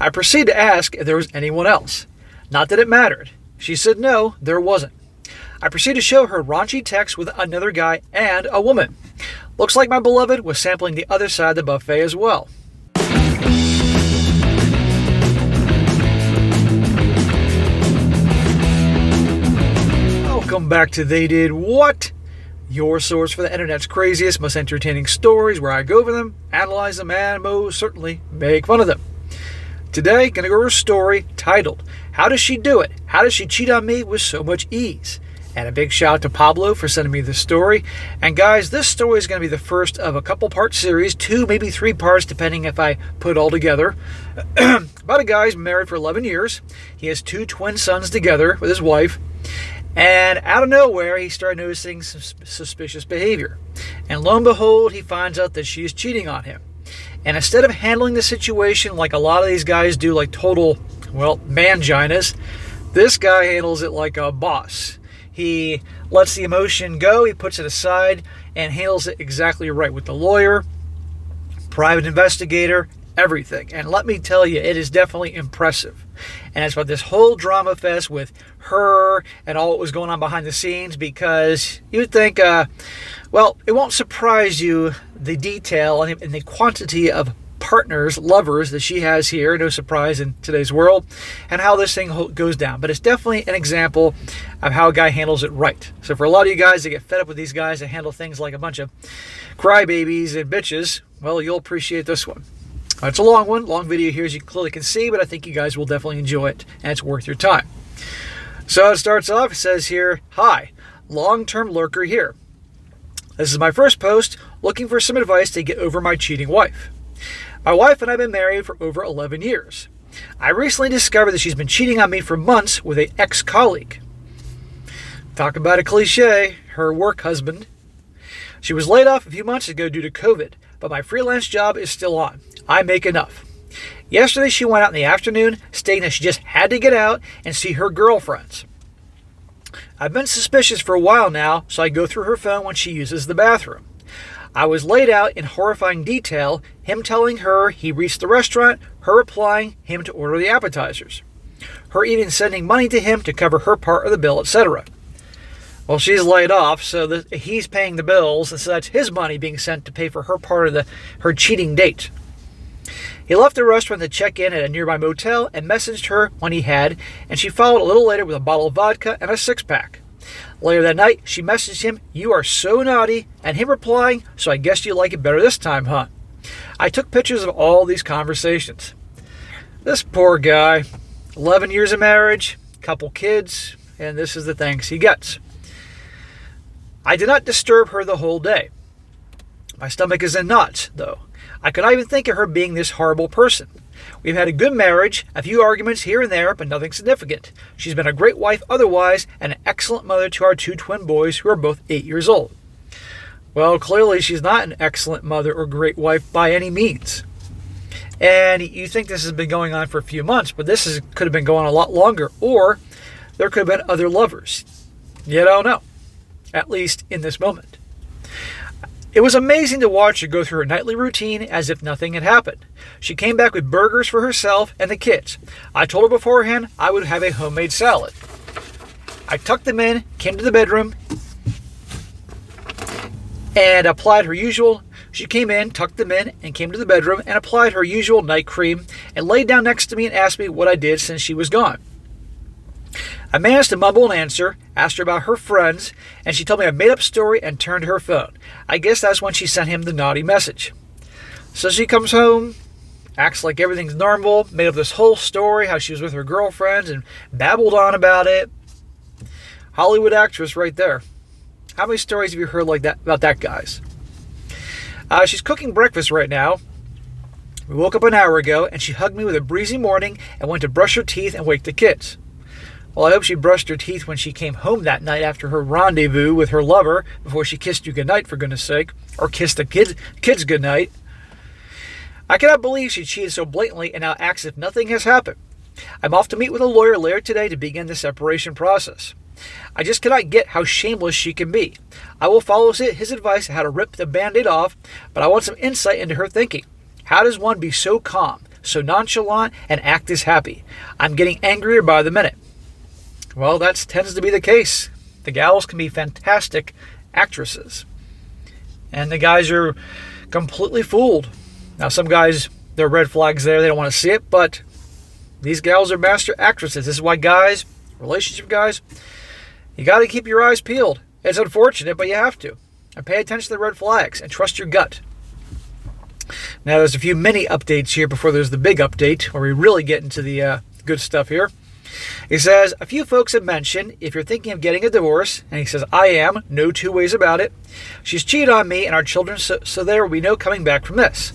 I proceeded to ask if there was anyone else. Not that it mattered. She said no, there wasn't. I proceeded to show her raunchy texts with another guy and a woman. Looks like my beloved was sampling the other side of the buffet as well. Welcome back to They Did What? Your source for the internet's craziest, most entertaining stories, where I go over them, analyze them, and most certainly make fun of them. Today, gonna go over a story titled, How Does She Do It? How Does She Cheat on Me with So Much Ease? And a big shout out to Pablo for sending me this story. And guys, this story is going to be the first of a couple-part series, 2, maybe 3 parts, depending if I put it all together. About a guy who's married for 11 years. He has 2 twin sons together with his wife. And out of nowhere, he started noticing some suspicious behavior. And lo and behold, he finds out that she is cheating on him. And instead of handling the situation like a lot of these guys do, like total, manginas, this guy handles it like a boss. He lets the emotion go, he puts it aside, and handles it exactly right with the lawyer, private investigator, everything. And let me tell you, it is definitely impressive. And it's about this whole drama fest with her and all what was going on behind the scenes, because you would think, it won't surprise you, the detail and the quantity of partners, lovers that she has here, no surprise in today's world, and how this thing goes down. But it's definitely an example of how a guy handles it right. So for a lot of you guys that get fed up with these guys that handle things like a bunch of crybabies and bitches, well, you'll appreciate this one. It's a long video here, as you clearly can see, but I think you guys will definitely enjoy it, and it's worth your time. So it starts off, it says here, Hi, long-term lurker here. This is my first post, looking for some advice to get over my cheating wife. My wife and I have been married for over 11 years. I recently discovered that she's been cheating on me for months with an ex-colleague. Talk about a cliche, her work husband. She was laid off a few months ago due to COVID, but my freelance job is still on. I make enough. Yesterday she went out in the afternoon, stating that she just had to get out and see her girlfriends. I've been suspicious for a while now, so I go through her phone when she uses the bathroom. I was laid out in horrifying detail, him telling her he reached the restaurant, her replying him to order the appetizers, her even sending money to him to cover her part of the bill, etc. Well, she's laid off, so he's paying the bills, and so that's his money being sent to pay for her part of her cheating date. He left the restaurant to check in at a nearby motel and messaged her when he had, and she followed a little later with a bottle of vodka and a 6-pack. Later that night, she messaged him, "You are so naughty," and him replying, "So I guess you like it better this time, huh?" I took pictures of all these conversations. This poor guy, 11 years of marriage, couple kids, and this is the thanks he gets. I did not disturb her the whole day. My stomach is in knots, though. I could not even think of her being this horrible person. We've had a good marriage, a few arguments here and there, but nothing significant. She's been a great wife otherwise, and an excellent mother to our 2 twin boys who are both 8 years old. Well, clearly she's not an excellent mother or great wife by any means. And you think this has been going on for a few months, but could have been going on a lot longer, or there could have been other lovers. You don't know, at least in this moment. It was amazing to watch her go through her nightly routine as if nothing had happened. She came back with burgers for herself and the kids. I told her beforehand I would have a homemade salad. I tucked them in, came to the bedroom, and applied her usual. She came in, tucked them in, and came to the bedroom and applied her usual night cream and laid down next to me and asked me what I did since she was gone. I managed to mumble an answer, asked her about her friends, and she told me a made-up story and turned to her phone. I guess that's when she sent him the naughty message. So she comes home, acts like everything's normal, made up this whole story, how she was with her girlfriends, and babbled on about it. Hollywood actress right there. How many stories have you heard like that about that, guys? She's cooking breakfast right now. We woke up an hour ago, and she hugged me with a breezy morning and went to brush her teeth and wake the kids. Well, I hope she brushed her teeth when she came home that night after her rendezvous with her lover before she kissed you goodnight, for goodness sake, or kissed the kids goodnight. I cannot believe she cheated so blatantly and now acts as if nothing has happened. I'm off to meet with a lawyer later today to begin the separation process. I just cannot get how shameless she can be. I will follow his advice on how to rip the Band-Aid off, but I want some insight into her thinking. How does one be so calm, so nonchalant and act as happy. I'm getting angrier by the minute. Well, that tends to be the case. The gals can be fantastic actresses. And the guys are completely fooled. Now, some guys, there are red flags there. They don't want to see it, but these gals are master actresses. This is why guys, relationship guys, you got to keep your eyes peeled. It's unfortunate, but you have to. And pay attention to the red flags and trust your gut. Now, there's a few mini updates here before there's the big update, where we really get into the good stuff here. He says, a few folks have mentioned if you're thinking of getting a divorce, and he says, I am, no two ways about it. She's cheated on me and our children, so there will be no coming back from this.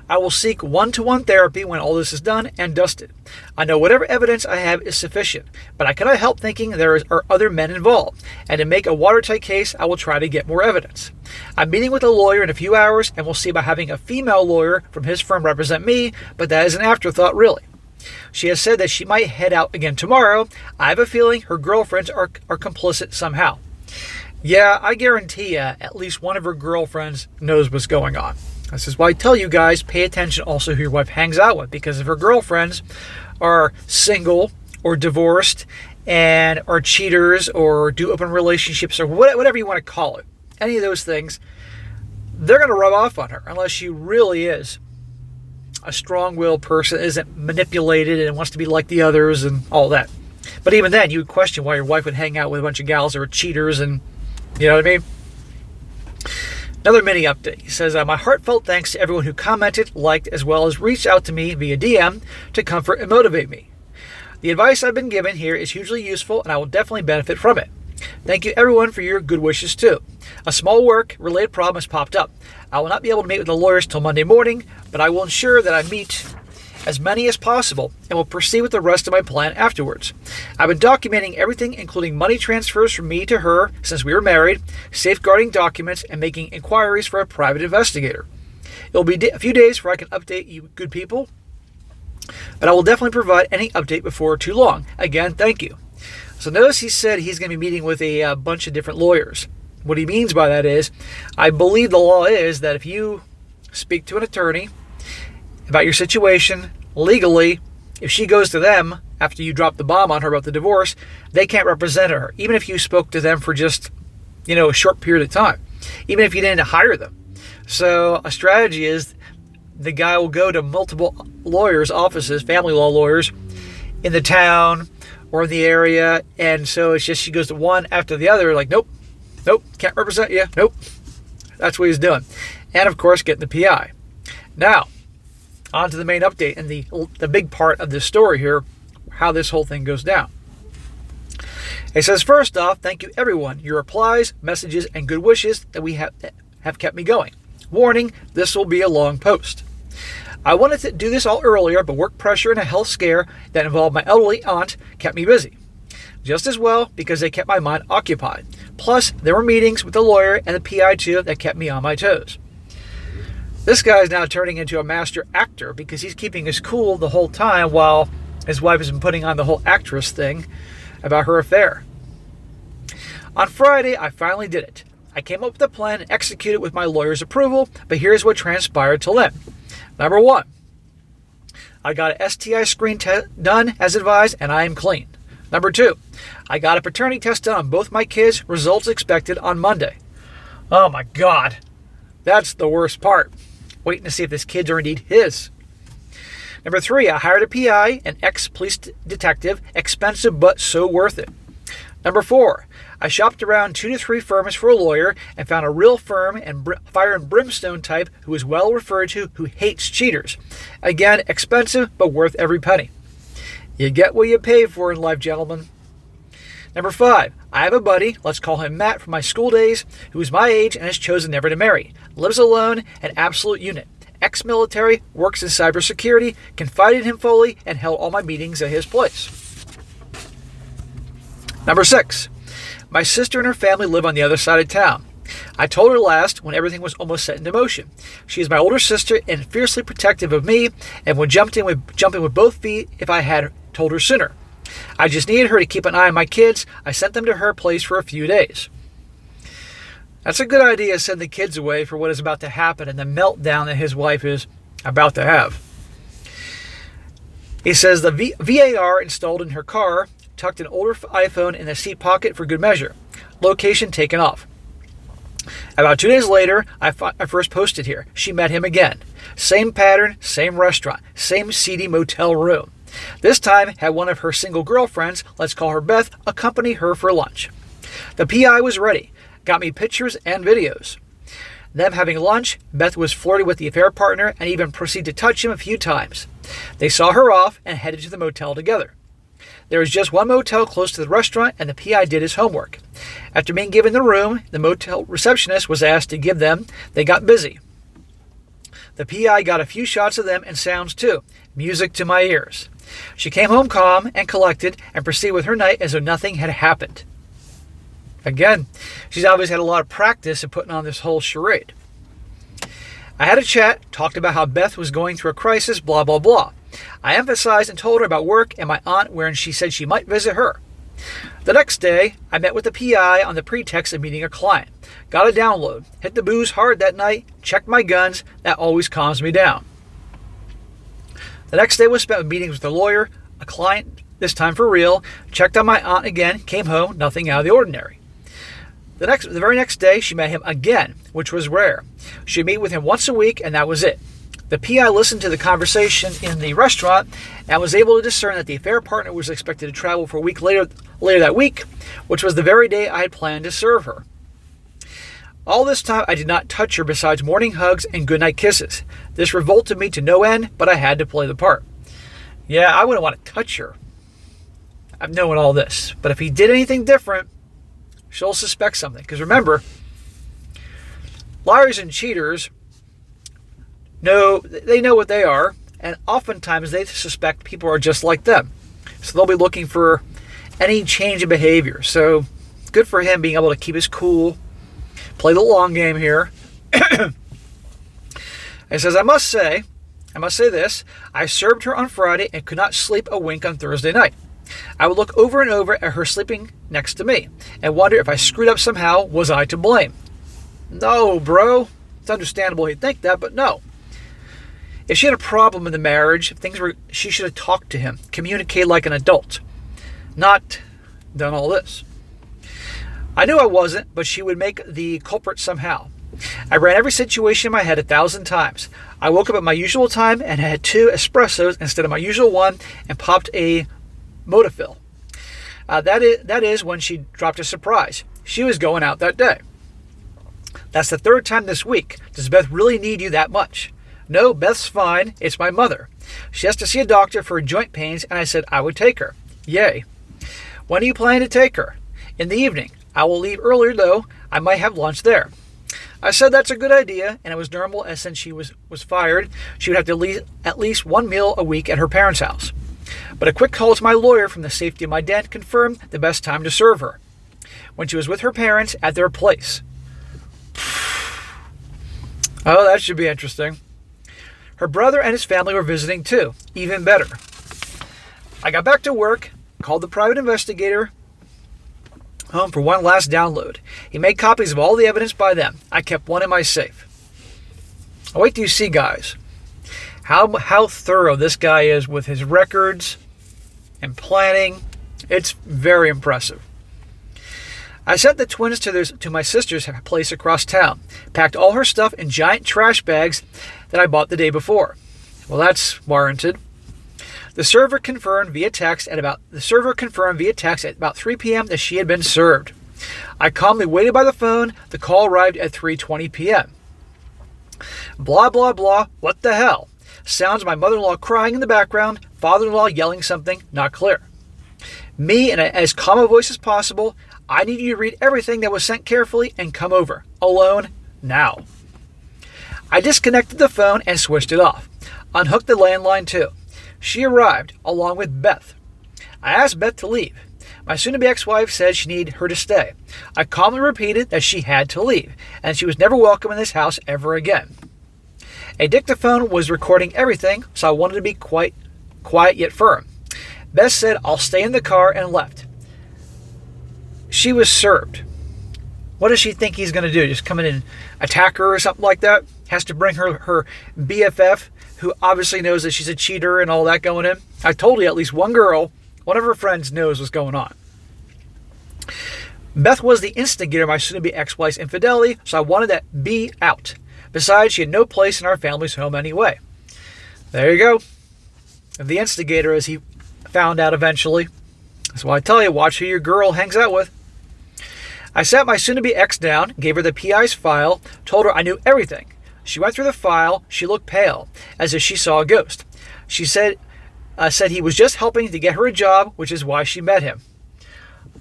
I will seek one-to-one therapy when all this is done and dusted. I know whatever evidence I have is sufficient, but I cannot help thinking there are other men involved, and to make a watertight case, I will try to get more evidence. I'm meeting with a lawyer in a few hours, and we'll see about having a female lawyer from his firm represent me, but that is an afterthought, really. She has said that she might head out again tomorrow. I have a feeling her girlfriends are complicit somehow. Yeah, I guarantee you, at least one of her girlfriends knows what's going on. This is why I tell you guys, pay attention also who your wife hangs out with, because if her girlfriends are single or divorced and are cheaters or do open relationships or whatever you want to call it, any of those things, they're going to rub off on her unless she really is a strong-willed person, isn't manipulated and wants to be like the others and all that. But even then, you would question why your wife would hang out with a bunch of gals that are cheaters and, you know what I mean? Another mini update. He says, my heartfelt thanks to everyone who commented, liked, as well as reached out to me via DM to comfort and motivate me. The advice I've been given here is hugely useful, and I will definitely benefit from it. Thank you, everyone, for your good wishes, too. A small work-related problem has popped up. I will not be able to meet with the lawyers till Monday morning, but I will ensure that I meet as many as possible and will proceed with the rest of my plan afterwards. I've been documenting everything, including money transfers from me to her since we were married, safeguarding documents, and making inquiries for a private investigator. It will be a few days before I can update you good people, but I will definitely provide any update before too long. Again, thank you. So notice he said he's going to be meeting with a bunch of different lawyers. What he means by that is, I believe the law is that if you speak to an attorney about your situation legally, if she goes to them after you drop the bomb on her about the divorce, they can't represent her, even if you spoke to them for just, a short period of time, even if you didn't hire them. So a strategy is the guy will go to multiple lawyers' offices, family law lawyers, in the town or in the area, and so it's just she goes to one after the other, like, nope, can't represent you, nope. That's what he's doing. And, of course, getting the PI. Now, on to the main update and the big part of this story here, how this whole thing goes down. It says, first off, thank you, everyone. Your replies, messages, and good wishes that we have kept me going. Warning, this will be a long post. I wanted to do this all earlier, but work pressure and a health scare that involved my elderly aunt kept me busy. Just as well, because they kept my mind occupied. Plus, there were meetings with the lawyer and the PI too that kept me on my toes. This guy is now turning into a master actor because he's keeping his cool the whole time while his wife has been putting on the whole actress thing about her affair. On Friday, I finally did it. I came up with a plan and executed it with my lawyer's approval, but here's what transpired till then. Number 1, I got a STI screen done as advised, and I am clean. Number 2, I got a paternity test done on both my kids, results expected on Monday. Oh my God, that's the worst part. Waiting to see if this kids are indeed his. Number 3, I hired a PI, an ex-police detective, expensive but so worth it. Number 4, I shopped around 2 to 3 firms for a lawyer and found a real firm and fire and brimstone type who is well referred to, who hates cheaters. Again, expensive but worth every penny. You get what you pay for in life, gentlemen. Number 5, I have a buddy, let's call him Matt, from my school days, who is my age and has chosen never to marry. Lives alone, an absolute unit. Ex-military, works in cybersecurity, confided in him fully, and held all my meetings at his place. Number 6, my sister and her family live on the other side of town. I told her last when everything was almost set into motion. She is my older sister and fiercely protective of me and would jump in with both feet if I had told her sooner. I just needed her to keep an eye on my kids. I sent them to her place for a few days. That's a good idea, send the kids away for what is about to happen and the meltdown that his wife is about to have. He says the VAR installed in her car, tucked an older iPhone in the seat pocket for good measure. Location taken off. About 2 days later, I first posted here. She met him again. Same pattern, same restaurant, same seedy motel room. This time had one of her single girlfriends, let's call her Beth, accompany her for lunch. The PI was ready, got me pictures and videos. Them having lunch, Beth was flirting with the affair partner and even proceeded to touch him a few times. They saw her off and headed to the motel together. There was just one motel close to the restaurant, and the PI did his homework. After being given the room, the motel receptionist was asked to give them. They got busy. The PI got a few shots of them and sounds too. Music to my ears. She came home calm and collected and proceeded with her night as though nothing had happened. Again, she's obviously had a lot of practice in putting on this whole charade. I had a chat, talked about how Beth was going through a crisis, blah, blah, blah. I emphasized and told her about work and my aunt wherein she said she might visit her. The next day, I met with the PI on the pretext of meeting a client. Got a download, hit the booze hard that night, checked my guns, that always calms me down. The next day was spent with meetings with a lawyer, a client, this time for real, checked on my aunt again, came home, nothing out of the ordinary. The very next day, she met him again, which was rare. She'd meet with him once a week, and that was it. The PI listened to the conversation in the restaurant and was able to discern that the affair partner was expected to travel for a week later that week, which was the very day I had planned to serve her. All this time, I did not touch her besides morning hugs and goodnight kisses. This revolted me to no end, but I had to play the part. Yeah, I wouldn't want to touch her. I'm knowing all this. But if he did anything different, she'll suspect something. Because remember, liars and cheaters know what they are, and oftentimes they suspect people are just like them. So they'll be looking for any change in behavior. So good for him being able to keep his cool, play the long game here. It says, I must say this, I served her on Friday and could not sleep a wink on Thursday night. I would look over and over at her sleeping next to me and wonder if I screwed up somehow, was I to blame? No, bro. It's understandable he'd think that, but no. If she had a problem in the marriage, she should have talked to him, communicated like an adult, not done all this. I knew I wasn't, but she would make the culprit somehow. I ran every situation in my head 1,000 times. I woke up at my usual time and had 2 espressos instead of my usual one and popped a Modafill. That is when she dropped a surprise. She was going out that day. That's the 3rd time this week. Does Beth really need you that much? No, Beth's fine. It's my mother. She has to see a doctor for joint pains, and I said I would take her. Yay. When are you planning to take her? In the evening. I will leave earlier, though. I might have lunch there. I said that's a good idea, and it was normal, as since she was fired, she would have to leave at least 1 meal a week at her parents' house. But a quick call to my lawyer from the safety of my den confirmed the best time to serve her, when she was with her parents at their place. Oh, that should be interesting. Her brother and his family were visiting too. Even better. I got back to work, called the private investigator home for one last download. He made copies of all the evidence by them. I kept one in my safe. Wait till you see, guys, how thorough this guy is with his records and planning. It's very impressive. I sent the twins to my sister's place across town, packed all her stuff in giant trash bags that I bought the day before. Well, that's warranted. The server confirmed via text at about 3 p.m. that she had been served. I calmly waited by the phone. The call arrived at 3:20 p.m. Blah, blah, blah. What the hell? Sounds of my mother-in-law crying in the background, father-in-law yelling something, not clear. Me, in as calm a voice as possible, I need you to read everything that was sent carefully and come over. Alone, now. I disconnected the phone and switched it off. Unhooked the landline too. She arrived, along with Beth. I asked Beth to leave. My soon-to-be ex-wife said she needed her to stay. I calmly repeated that she had to leave, and she was never welcome in this house ever again. A dictaphone was recording everything, so I wanted to be quite quiet yet firm. Beth said, I'll stay in the car, and left. She was served. What does she think he's going to do? Just come in and attack her or something like that? Has to bring her BFF, who obviously knows that she's a cheater and all that going in. I told you at least one girl, one of her friends knows what's going on. Beth was the instigator of my soon-to-be ex-wife's infidelity, so I wanted that B out. Besides, she had no place in our family's home anyway. There you go. The instigator, as he found out eventually. That's why I tell you, watch who your girl hangs out with. I sat my soon-to-be ex down, gave her the PI's file, told her I knew everything. She went through the file. She looked pale, as if she saw a ghost. She said he was just helping to get her a job, which is why she met him.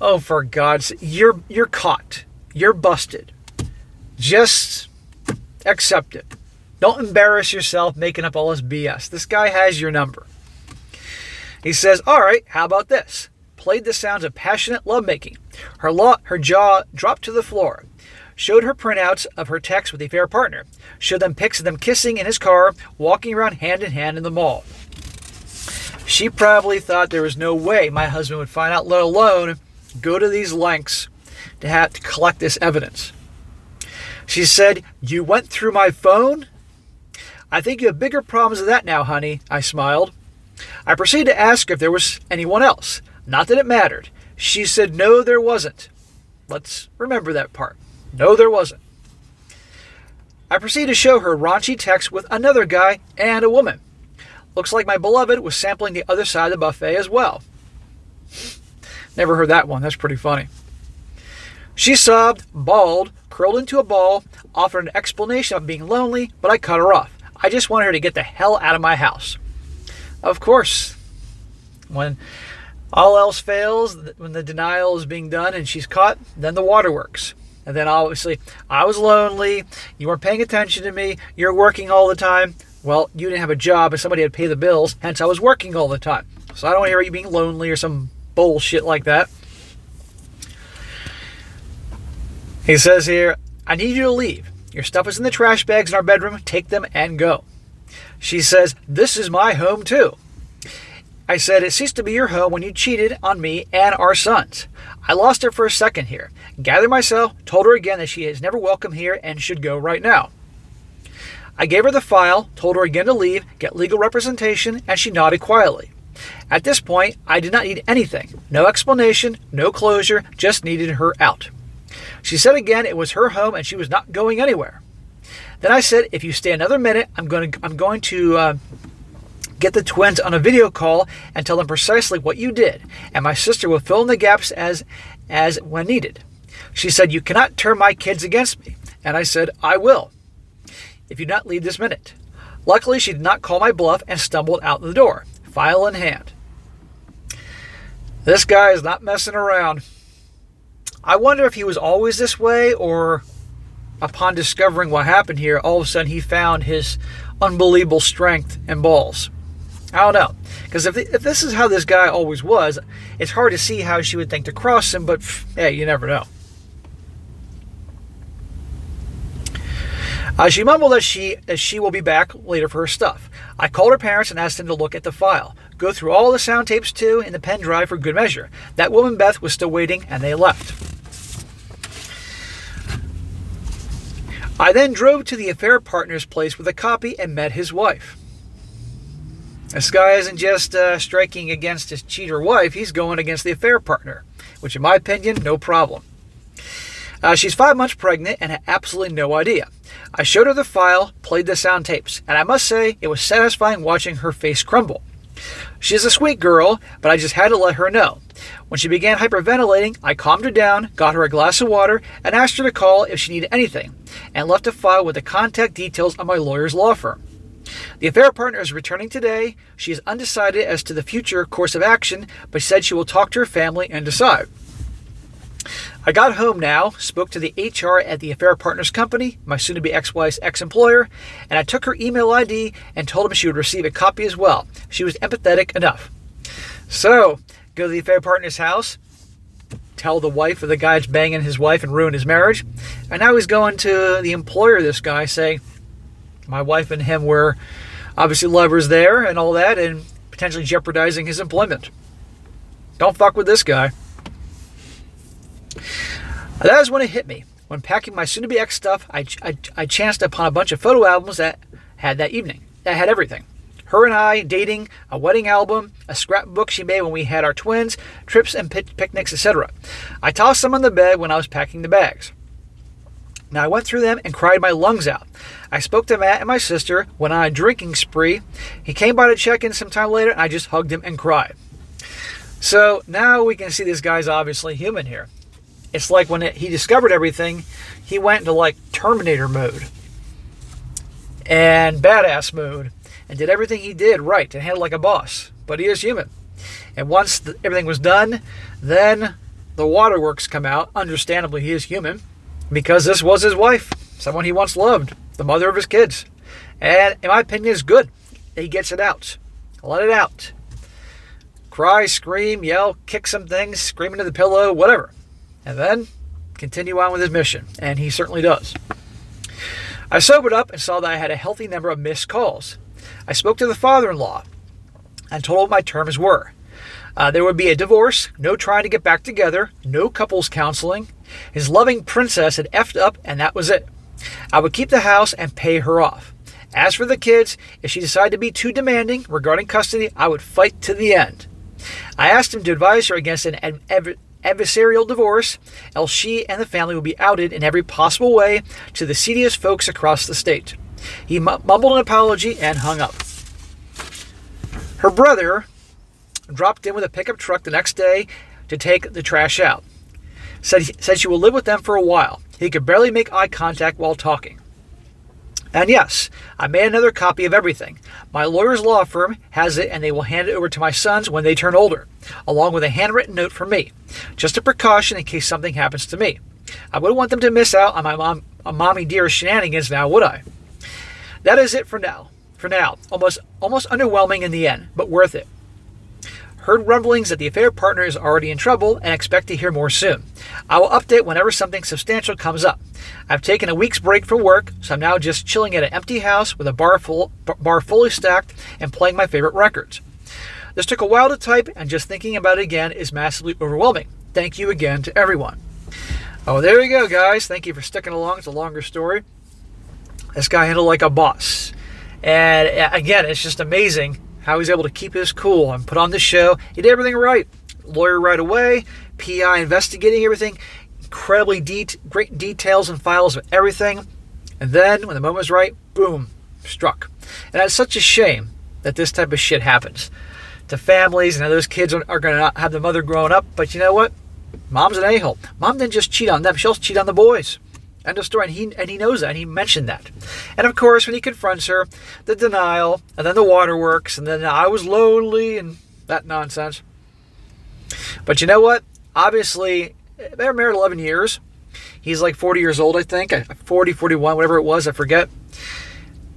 Oh, for God's sake, you're caught. You're busted. Just accept it. Don't embarrass yourself making up all this BS. This guy has your number. He says, all right, how about this? Played the sounds of passionate lovemaking. Her jaw dropped to the floor. Showed her printouts of her text with the affair partner. Showed them pics of them kissing in his car, walking around hand in hand in the mall. She probably thought there was no way my husband would find out, let alone go to these lengths to have to collect this evidence. She said, you went through my phone? I think you have bigger problems than that now, honey, I smiled. I proceeded to ask her if there was anyone else. Not that it mattered. She said, no, there wasn't. Let's remember that part. No, there wasn't. I proceeded to show her raunchy text with another guy and a woman. Looks like my beloved was sampling the other side of the buffet as well. Never heard that one. That's pretty funny. She sobbed, bawled, curled into a ball, offered an explanation of being lonely, but I cut her off. I just wanted her to get the hell out of my house. Of course, when all else fails, when the denial is being done and she's caught, then the waterworks. And then obviously, I was lonely, you weren't paying attention to me, you're working all the time. Well, you didn't have a job and somebody had to pay the bills, hence I was working all the time. So I don't want to hear you being lonely or some bullshit like that. He says here, I need you to leave. Your stuff is in the trash bags in our bedroom. Take them and go. She says, this is my home too. I said, it ceased to be your home when you cheated on me and our sons. I lost her for a second here. Gathered myself, told her again that she is never welcome here and should go right now. I gave her the file, told her again to leave, get legal representation, and she nodded quietly. At this point, I did not need anything. No explanation, no closure, just needed her out. She said again it was her home and she was not going anywhere. Then I said, if you stay another minute, I'm going to get the twins on a video call and tell them precisely what you did, and my sister will fill in the gaps as when needed. She said, you cannot turn my kids against me. And I said, I will, if you do not leave this minute. Luckily, she did not call my bluff and stumbled out the door, file in hand. This guy is not messing around. I wonder if he was always this way, or upon discovering what happened here, all of a sudden he found his unbelievable strength and balls. I don't know. Because if this is how this guy always was, it's hard to see how she would think to cross him, but hey, you never know. She mumbled that she will be back later for her stuff. I called her parents and asked them to look at the file. Go through all the sound tapes too in the pen drive for good measure. That woman Beth was still waiting and they left. I then drove to the affair partner's place with a copy and met his wife. This guy isn't just striking against his cheater wife, he's going against the affair partner, which in my opinion, no problem. She's 5 months pregnant and had absolutely no idea. I showed her the file, played the sound tapes, and I must say it was satisfying watching her face crumble. She's a sweet girl, but I just had to let her know. When she began hyperventilating, I calmed her down, got her a glass of water, and asked her to call if she needed anything, and left a file with the contact details of my lawyer's law firm. The affair partner is returning today. She is undecided as to the future course of action, but said she will talk to her family and decide. I got home now, spoke to the HR at the affair partner's company, my soon-to-be ex-wife's ex-employer, and I took her email ID and told him she would receive a copy as well. She was empathetic enough. So, go to the affair partner's house, tell the wife of the guy that's banging his wife and ruin his marriage, and now he's going to the employer of this guy saying, my wife and him were obviously lovers there and all that, and potentially jeopardizing his employment. Don't fuck with this guy. That is when it hit me. When packing my soon-to-be ex stuff, I chanced upon a bunch of photo albums that had everything. Her and I dating, a wedding album, a scrapbook she made when we had our twins, trips and picnics, etc. I tossed them on the bed when I was packing the bags. Now I went through them and cried my lungs out. I spoke to Matt and my sister, went on a drinking spree. He came by to check in sometime later, and I just hugged him and cried. So now we can see this guy's obviously human here. It's like when he discovered everything, he went into like Terminator mode and badass mode and did everything he did right and handled like a boss. But he is human. And once everything was done, then the waterworks come out. Understandably, he is human because this was his wife, someone he once loved, the mother of his kids. And in my opinion, it's good. He gets it out. Let it out. Cry, scream, yell, kick some things, scream into the pillow, whatever. And then continue on with his mission. And he certainly does. I sobered up and saw that I had a healthy number of missed calls. I spoke to the father-in-law and told him what my terms were. There would be a divorce, no trying to get back together, no couples counseling. His loving princess had effed up, and that was it. I would keep the house and pay her off. As for the kids, if she decided to be too demanding regarding custody, I would fight to the end. I asked him to advise her against an adversarial divorce, else she and the family would be outed in every possible way to the seediest folks across the state. He mumbled an apology and hung up. Her brother dropped in with a pickup truck the next day to take the trash out. Said she will live with them for a while. He could barely make eye contact while talking. And yes, I made another copy of everything. My lawyer's law firm has it, and they will hand it over to my sons when they turn older, along with a handwritten note from me, just a precaution in case something happens to me. I wouldn't want them to miss out on my mommy dear shenanigans now, would I? That is it for now. Almost underwhelming in the end, but worth it. Heard rumblings that the affair partner is already in trouble and expect to hear more soon. I will update whenever something substantial comes up. I've taken a week's break from work, so I'm now just chilling at an empty house with a bar fully stacked and playing my favorite records. This took a while to type, and just thinking about it again is massively overwhelming. Thank you again to everyone. Oh, there you go, guys. Thank you for sticking along. It's a longer story. This guy handled like a boss. And again, it's just amazing how he's able to keep his cool and put on the show. He did everything right. Lawyer right away, PI investigating everything, incredibly great details and files of everything. And then, when the moment was right, boom, struck. And it's such a shame that this type of shit happens to families, and those kids are going to not have the mother growing up. But you know what? Mom's an a-hole. Mom didn't just cheat on them. She'll cheat on the boys. End of story. And he knows that, and he mentioned that. And of course, when he confronts her, the denial, and then the waterworks, and then I was lonely, and that nonsense. But you know what? Obviously, they were married 11 years. He's like 40 years old, I think. 40, 41, whatever it was, I forget.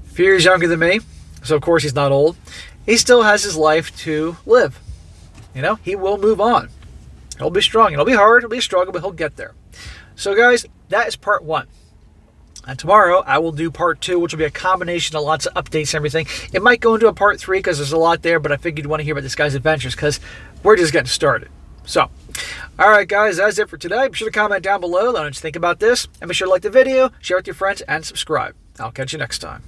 A few years younger than me, so of course he's not old. He still has his life to live. You know, he will move on. He'll be strong. It'll be hard. It'll be a struggle, but he'll get there. So guys, that is part 1. And tomorrow I will do part 2, which will be a combination of lots of updates and everything. It might go into a part 3 because there's a lot there, but I figured you'd want to hear about this guy's adventures because we're just getting started. So, alright guys, that's it for today. Be sure to comment down below. Let us think about this. And be sure to like the video, share it with your friends, and subscribe. I'll catch you next time.